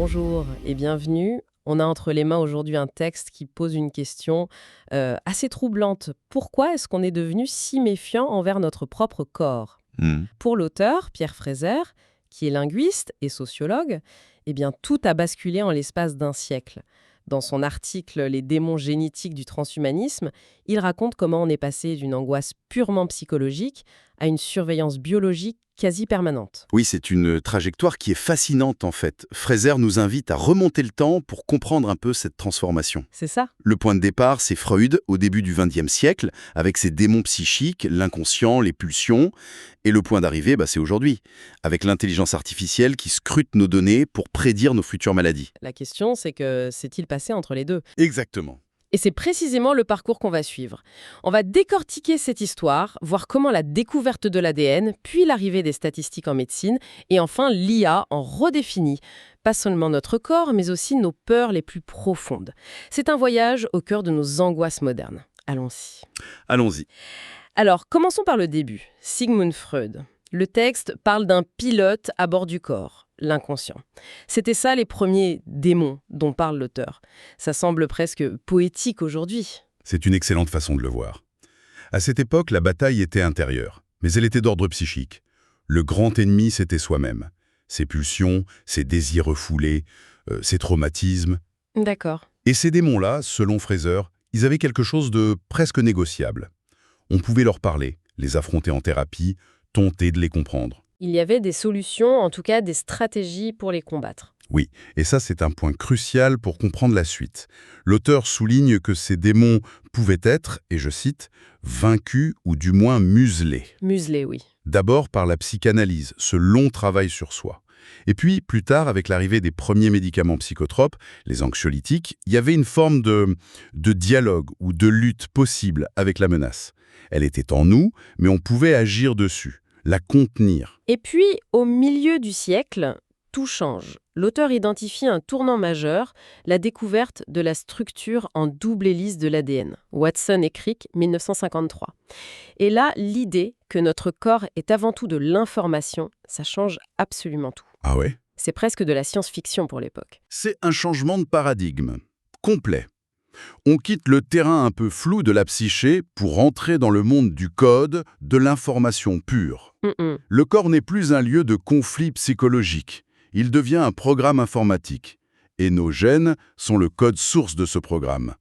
Bonjour et bienvenue. On a entre les mains aujourd'hui un texte qui pose une question assez troublante. Pourquoi est-ce qu'on est devenu si méfiant envers notre propre corps? Hmm. Pour l'auteur, Pierre Fraser, qui est linguiste et sociologue, eh bien, tout a basculé en l'espace d'un siècle. Dans son article Les démons génétiques du transhumanisme, il raconte comment on est passé d'une angoisse purement psychologique à une surveillance biologique quasi permanente. Oui, c'est une trajectoire qui est fascinante en fait. Fraser nous invite à remonter le temps pour comprendre un peu cette transformation. C'est ça? Le point de départ, c'est Freud, au début du XXe siècle, avec ses démons psychiques, l'inconscient, les pulsions. Et le point d'arrivée, c'est aujourd'hui, avec l'intelligence artificielle qui scrute nos données pour prédire nos futures maladies. La question, c'est que s'est-il passé entre les deux? Exactement. Et c'est précisément le parcours qu'on va suivre. On va décortiquer cette histoire, voir comment la découverte de l'ADN, puis l'arrivée des statistiques en médecine, et enfin l'IA en redéfinit pas seulement notre corps, mais aussi nos peurs les plus profondes. C'est un voyage au cœur de nos angoisses modernes. Allons-y. Allons-y. Alors, commençons par le début. Sigmund Freud. Le texte parle d'un pilote à bord du corps, l'inconscient. C'était ça les premiers démons dont parle l'auteur. Ça semble presque poétique aujourd'hui. C'est une excellente façon de le voir. À cette époque, la bataille était intérieure, mais elle était d'ordre psychique. Le grand ennemi, c'était soi-même. Ses pulsions, ses désirs refoulés, ses traumatismes. D'accord. Et ces démons-là, selon Fraser, ils avaient quelque chose de presque négociable. On pouvait leur parler, les affronter en thérapie, tenter de les comprendre. Il y avait des solutions, en tout cas des stratégies pour les combattre. Oui, et ça c'est un point crucial pour comprendre la suite. L'auteur souligne que ces démons pouvaient être, et je cite, « vaincus ou du moins muselés ». Muselé, oui. D'abord par la psychanalyse, ce long travail sur soi. Et puis, plus tard, avec l'arrivée des premiers médicaments psychotropes, les anxiolytiques, il y avait une forme de dialogue ou de lutte possible avec la menace. Elle était en nous, mais on pouvait agir dessus, la contenir. Et puis, au milieu du siècle, tout change. L'auteur identifie un tournant majeur, la découverte de la structure en double hélice de l'ADN. Watson et Crick, 1953. Et là, l'idée que notre corps est avant tout de l'information, ça change absolument tout. Ah ouais? C'est presque de la science-fiction pour l'époque. C'est un changement de paradigme, complet. On quitte le terrain un peu flou de la psyché pour entrer dans le monde du code, de l'information pure. Le corps n'est plus un lieu de conflit psychologique. Il devient un programme informatique. Et nos gènes sont le code source de ce programme.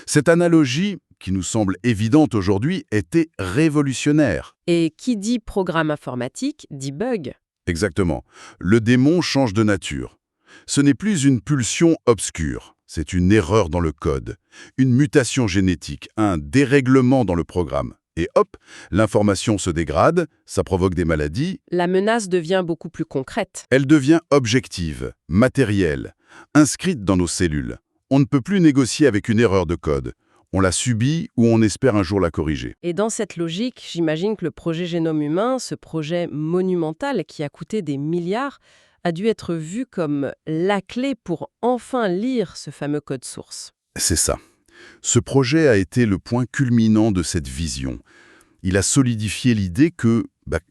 Cette analogie, qui nous semble évidente aujourd'hui, était révolutionnaire. Et qui dit programme informatique dit bug. Exactement. Le démon change de nature. Ce n'est plus une pulsion obscure. C'est une erreur dans le code, une mutation génétique, un dérèglement dans le programme. Et hop, l'information se dégrade, ça provoque des maladies. La menace devient beaucoup plus concrète. Elle devient objective, matérielle, inscrite dans nos cellules. On ne peut plus négocier avec une erreur de code. On la subit ou on espère un jour la corriger. Et dans cette logique, j'imagine que le projet Génome Humain, ce projet monumental qui a coûté des milliards, a dû être vu comme la clé pour enfin lire ce fameux code source. C'est ça. Ce projet a été le point culminant de cette vision. Il a solidifié l'idée que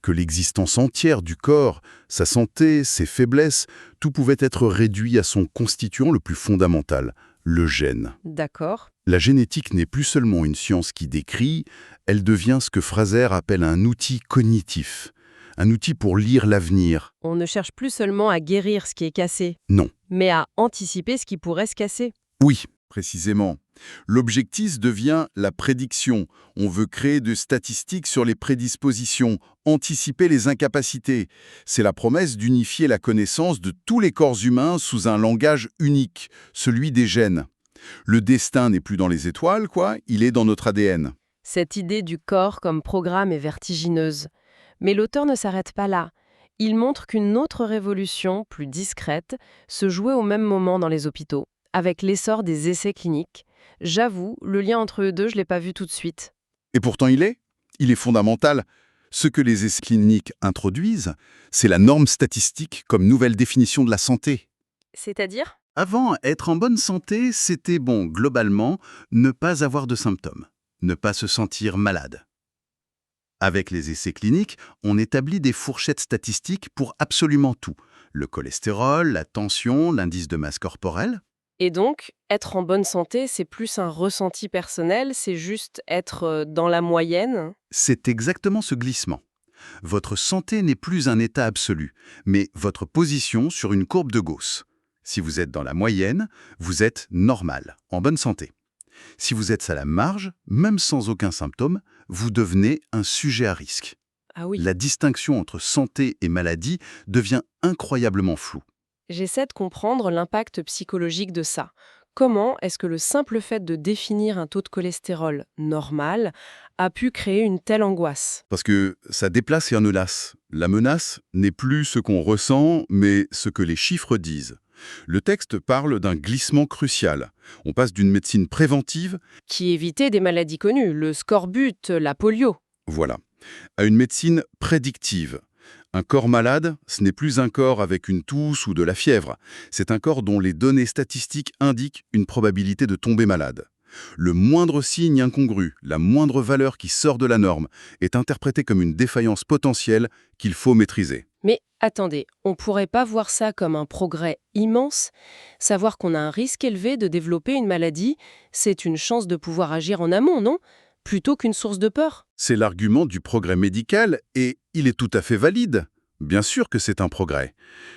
l'existence entière du corps, sa santé, ses faiblesses, tout pouvait être réduit à son constituant le plus fondamental, le gène. D'accord. La génétique n'est plus seulement une science qui décrit, elle devient ce que Fraser appelle un outil cognitif. Un outil pour lire l'avenir. On ne cherche plus seulement à guérir ce qui est cassé, Non. mais à anticiper ce qui pourrait se casser. Oui, précisément. L'objectif devient la prédiction. On veut créer de statistiques sur les prédispositions, anticiper les incapacités. C'est la promesse d'unifier la connaissance de tous les corps humains sous un langage unique, celui des gènes. Le destin n'est plus dans les étoiles, il est dans notre ADN. Cette idée du corps comme programme est vertigineuse. Mais l'auteur ne s'arrête pas là. Il montre qu'une autre révolution, plus discrète, se jouait au même moment dans les hôpitaux, avec l'essor des essais cliniques. J'avoue, le lien entre eux deux, je ne l'ai pas vu tout de suite. Et pourtant il est fondamental. Ce que les essais cliniques introduisent, c'est la norme statistique comme nouvelle définition de la santé. C'est-à-dire ? Avant, être en bonne santé, c'était, globalement, ne pas avoir de symptômes, ne pas se sentir malade. Avec les essais cliniques, on établit des fourchettes statistiques pour absolument tout. le cholestérol, la tension, l'indice de masse corporelle. Et donc, être en bonne santé, c'est plus un ressenti personnel, c'est juste être dans la moyenne? C'est exactement ce glissement. Votre santé n'est plus un état absolu, mais votre position sur une courbe de Gauss. Si vous êtes dans la moyenne, vous êtes normal, en bonne santé. Si vous êtes à la marge, même sans aucun symptôme, vous devenez un sujet à risque. Ah oui. La distinction entre santé et maladie devient incroyablement floue. J'essaie de comprendre l'impact psychologique de ça. Comment est-ce que le simple fait de définir un taux de cholestérol normal a pu créer une telle angoisse? Parce que ça déplace et enlace. La menace n'est plus ce qu'on ressent, mais ce que les chiffres disent. Le texte parle d'un glissement crucial. On passe d'une médecine préventive, Qui évitait des maladies connues, le scorbut, la polio. voilà, à une médecine prédictive. Un corps malade, ce n'est plus un corps avec une tousse ou de la fièvre. C'est un corps dont les données statistiques indiquent une probabilité de tomber malade. Le moindre signe incongru, la moindre valeur qui sort de la norme, est interprété comme une défaillance potentielle qu'il faut maîtriser. Mais attendez, on pourrait pas voir ça comme un progrès immense? Savoir qu'on a un risque élevé de développer une maladie, c'est une chance de pouvoir agir en amont, non? Plutôt qu'une source de peur? C'est l'argument du progrès médical et il est tout à fait valide. Bien sûr que c'est un progrès.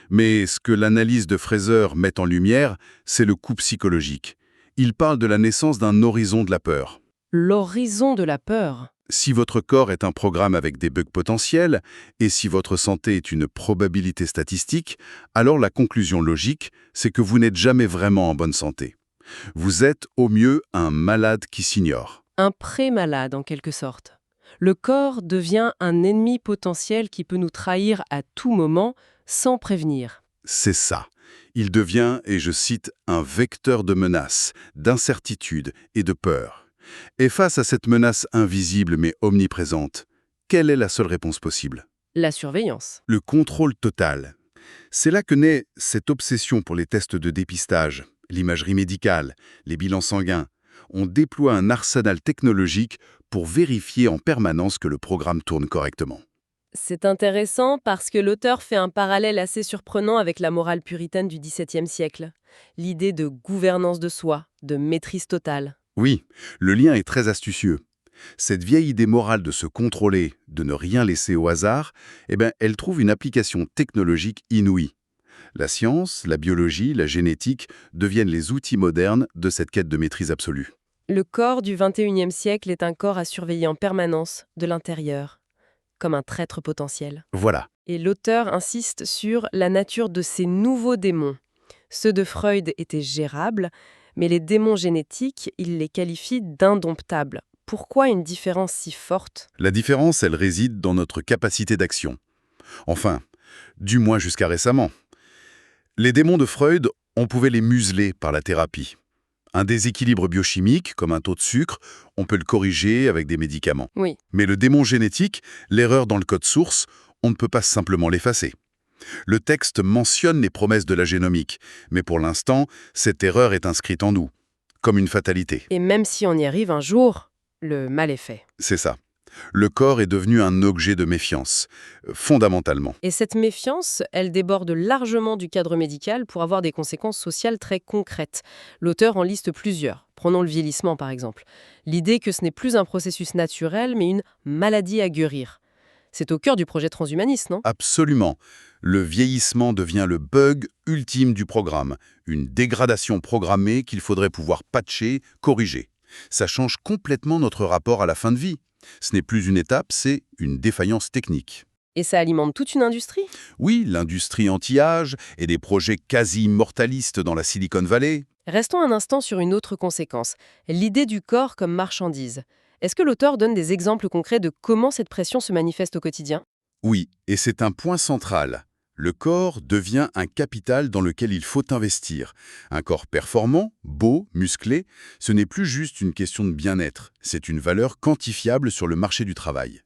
Mais ce que l'analyse de Fraser met en lumière, c'est le coût psychologique. Il parle de la naissance d'un horizon de la peur. L'horizon de la peur. Si votre corps est un programme avec des bugs potentiels, et si votre santé est une probabilité statistique, alors la conclusion logique, c'est que vous n'êtes jamais vraiment en bonne santé. Vous êtes au mieux un malade qui s'ignore. Un pré-malade en quelque sorte. Le corps devient un ennemi potentiel qui peut nous trahir à tout moment sans prévenir. C'est ça. Il devient, et je cite, un vecteur de menace, d'incertitude et de peur. Et face à cette menace invisible mais omniprésente, quelle est la seule réponse possible? La surveillance. Le contrôle total. C'est là que naît cette obsession pour les tests de dépistage, l'imagerie médicale, les bilans sanguins. On déploie un arsenal technologique pour vérifier en permanence que le programme tourne correctement. C'est intéressant parce que l'auteur fait un parallèle assez surprenant avec la morale puritaine du XVIIe siècle. L'idée de gouvernance de soi, de maîtrise totale. Oui, le lien est très astucieux. Cette vieille idée morale de se contrôler, de ne rien laisser au hasard, elle trouve une application technologique inouïe. La science, la biologie, la génétique deviennent les outils modernes de cette quête de maîtrise absolue. Le corps du XXIe siècle est un corps à surveiller en permanence, de l'intérieur, comme un traître potentiel. Voilà. Et l'auteur insiste sur la nature de ces nouveaux démons. Ceux de Freud étaient gérables, mais les démons génétiques, il les qualifie d'indomptables. Pourquoi une différence si forte? La différence, elle réside dans notre capacité d'action. Enfin, du moins jusqu'à récemment. Les démons de Freud, on pouvait les museler par la thérapie. Un déséquilibre biochimique, comme un taux de sucre, on peut le corriger avec des médicaments. Oui. Mais le démon génétique, l'erreur dans le code source, on ne peut pas simplement l'effacer. Le texte mentionne les promesses de la génomique, mais pour l'instant, cette erreur est inscrite en nous, comme une fatalité. Et même si on y arrive un jour, le mal est fait. C'est ça. Le corps est devenu un objet de méfiance, fondamentalement. Et cette méfiance, elle déborde largement du cadre médical pour avoir des conséquences sociales très concrètes. L'auteur en liste plusieurs. Prenons le vieillissement par exemple. L'idée que ce n'est plus un processus naturel, mais une maladie à guérir. C'est au cœur du projet transhumaniste, non? Absolument. Le vieillissement devient le bug ultime du programme, une dégradation programmée qu'il faudrait pouvoir patcher, corriger. Ça change complètement notre rapport à la fin de vie. Ce n'est plus une étape, c'est une défaillance technique. Et ça alimente toute une industrie? Oui, l'industrie anti-âge et des projets quasi immortalistes dans la Silicon Valley. Restons un instant sur une autre conséquence, l'idée du corps comme marchandise. Est-ce que l'auteur donne des exemples concrets de comment cette pression se manifeste au quotidien? Oui, et c'est un point central. Le corps devient un capital dans lequel il faut investir. Un corps performant, beau, musclé, ce n'est plus juste une question de bien-être, c'est une valeur quantifiable sur le marché du travail.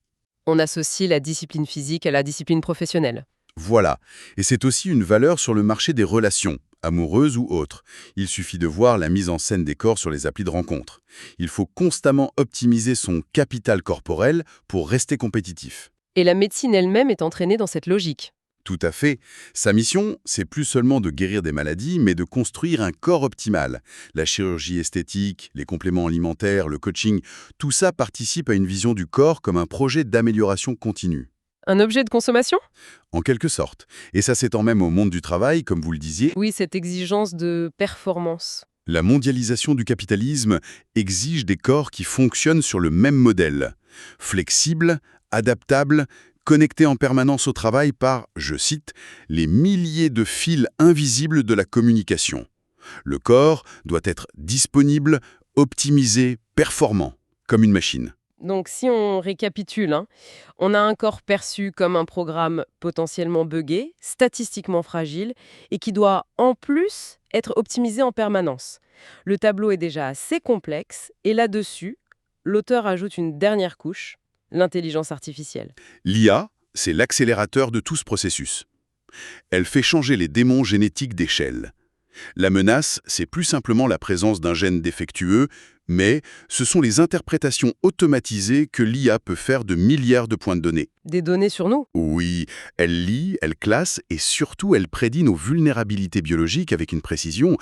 On associe la discipline physique à la discipline professionnelle. Voilà, et c'est aussi une valeur sur le marché des relations, amoureuses ou autres. Il suffit de voir la mise en scène des corps sur les applis de rencontres. Il faut constamment optimiser son capital corporel pour rester compétitif. Et la médecine elle-même est entraînée dans cette logique. Tout à fait. Sa mission, c'est plus seulement de guérir des maladies, mais de construire un corps optimal. La chirurgie esthétique, les compléments alimentaires, le coaching, tout ça participe à une vision du corps comme un projet d'amélioration continue. Un objet de consommation? En quelque sorte. Et ça s'étend même au monde du travail, comme vous le disiez. Oui, cette exigence de performance. La mondialisation du capitalisme exige des corps qui fonctionnent sur le même modèle. Flexibles, adaptables, connectés en permanence au travail par, je cite, « les milliers de fils invisibles de la communication ». Le corps doit être disponible, optimisé, performant, comme une machine. Donc si on récapitule, on a un corps perçu comme un programme potentiellement buggé, statistiquement fragile, et qui doit en plus être optimisé en permanence. Le tableau est déjà assez complexe, et là-dessus, l'auteur ajoute une dernière couche, l'intelligence artificielle. L'IA, c'est l'accélérateur de tout ce processus. Elle fait changer les démons génétiques d'échelle. La menace, c'est plus simplement la présence d'un gène défectueux, mais ce sont les interprétations automatisées que l'IA peut faire de milliards de points de données. Des données sur nous? Oui, elle lit, elle classe et surtout elle prédit nos vulnérabilités biologiques avec une précision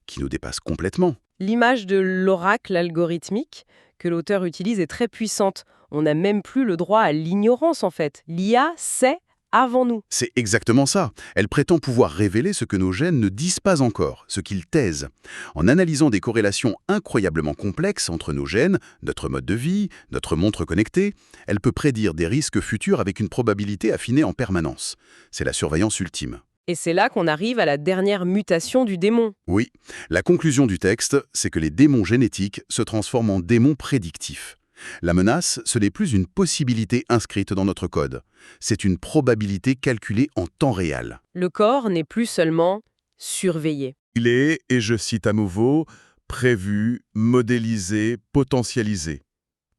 qui nous dépasse complètement. L'image de l'oracle algorithmique que l'auteur utilise est très puissante. On n'a même plus le droit à l'ignorance en fait. L'IA sait avant nous. C'est exactement ça. Elle prétend pouvoir révéler ce que nos gènes ne disent pas encore, ce qu'ils taisent. En analysant des corrélations incroyablement complexes entre nos gènes, notre mode de vie, notre montre connectée, elle peut prédire des risques futurs avec une probabilité affinée en permanence. C'est la surveillance ultime. Et c'est là qu'on arrive à la dernière mutation du démon. Oui, la conclusion du texte, c'est que les démons génétiques se transforment en démons prédictifs. La menace, ce n'est plus une possibilité inscrite dans notre code. C'est une probabilité calculée en temps réel. Le corps n'est plus seulement surveillé. Il est, et je cite à nouveau, prévu, modélisé, potentialisé.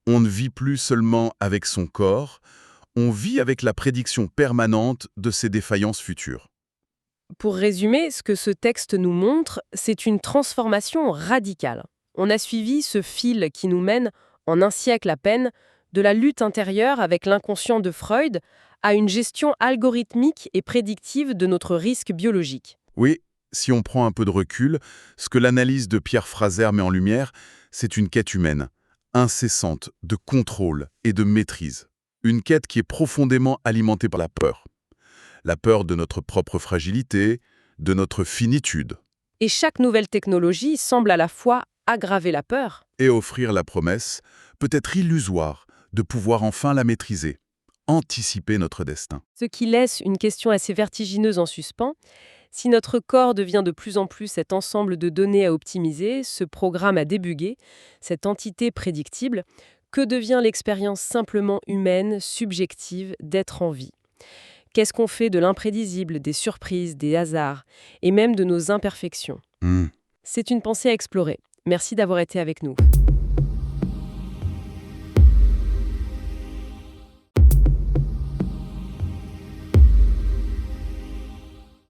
On ne vit plus seulement avec son corps, on vit avec la prédiction permanente de ses défaillances futures. Pour résumer, ce que ce texte nous montre, c'est une transformation radicale. On a suivi ce fil qui nous mène, en un siècle à peine, de la lutte intérieure avec l'inconscient de Freud à une gestion algorithmique et prédictive de notre risque biologique. Oui, si on prend un peu de recul, ce que l'analyse de Pierre Fraser met en lumière, c'est une quête humaine, incessante, de contrôle et de maîtrise. Une quête qui est profondément alimentée par la peur. La peur de notre propre fragilité, de notre finitude. Et chaque nouvelle technologie semble à la fois aggraver la peur Et offrir la promesse, peut-être illusoire, de pouvoir enfin la maîtriser, anticiper notre destin. ce qui laisse une question assez vertigineuse en suspens. Si notre corps devient de plus en plus cet ensemble de données à optimiser, ce programme à débuguer, cette entité prédictible, que devient l'expérience simplement humaine, subjective, d'être en vie? Qu'est-ce qu'on fait de l'imprévisible, des surprises, des hasards, et même de nos imperfections? C'est une pensée à explorer. Merci d'avoir été avec nous.